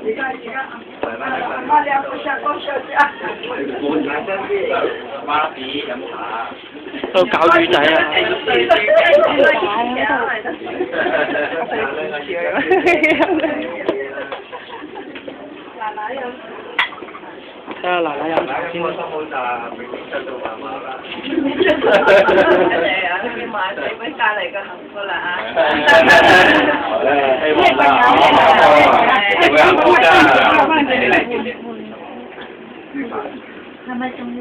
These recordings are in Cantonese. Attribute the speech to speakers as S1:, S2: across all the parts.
S1: 我兩個隻講上隻。
S2: 媽子飲茶。
S3: 都搞魚仔啊！睇下奶奶飲茶先。
S2: 好茶，明明得到媽媽啦。
S1: 你買四杯帶嚟嘅幸福啦啊！
S2: 希望啦，會幸福㗎。
S1: 係咪仲要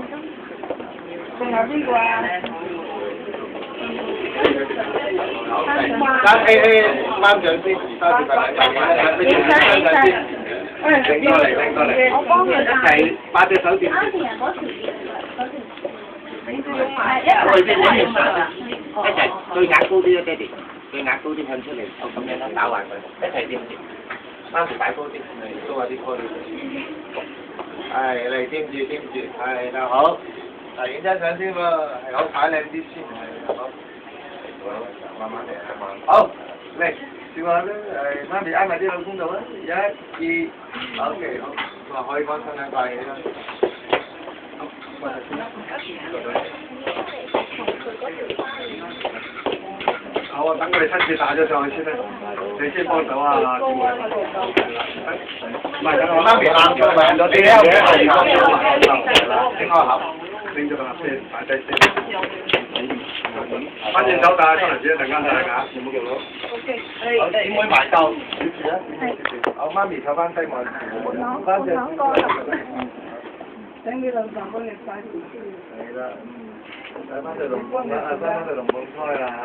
S1: 仲有邊個啊？
S2: 啱啱上先，收住塊禮物。拎過嚟，拎過嚟。
S1: 我幫佢
S2: 一齊擺隻手掂。一齊對眼高啲啊，爹哋，對眼高啲向出嚟，我咁樣啦，打橫佢，一齊掂住，啱時擺高啲，嚟多下啲高啲。係嚟掂住，係啦好，嗱影張相先喎，係好擺靚啲先，係好，慢慢嚟，慢慢。好，嚟笑下啦，媽咪挨埋啲老公度啊，一、二，OK，好，話可以幫襯兩塊嘢啦。好啊，等佢哋親自打咗上去先啦，你先幫手啊，唔係，等我媽咪攬咗咪，攞啲嘢係拎開盒，拎咗個盒先，擺低先。反正手帶出嚟先，陣間睇下，有冇叫到？好，點會埋夠？小住啊，好，媽咪坐翻低望，翻正。
S1: 等你老豆幫你快啲。
S2: 係啦，睇翻隻龍鳳啦，睇翻隻龍鳳胎啦嚇。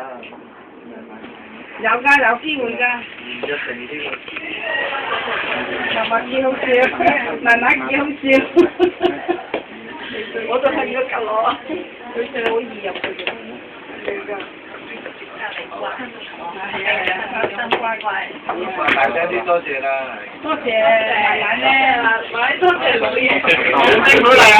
S1: 有㗎，有機會㗎。
S2: 一定機會。
S1: 媽媽幾好笑，奶奶幾好笑。我都係要及我，佢最好易入去嘅。係啊，開心乖乖。
S2: 大聲啲，多謝啦。
S1: 多謝奶奶咧，多謝老爺。
S2: 好辛苦嚟啊！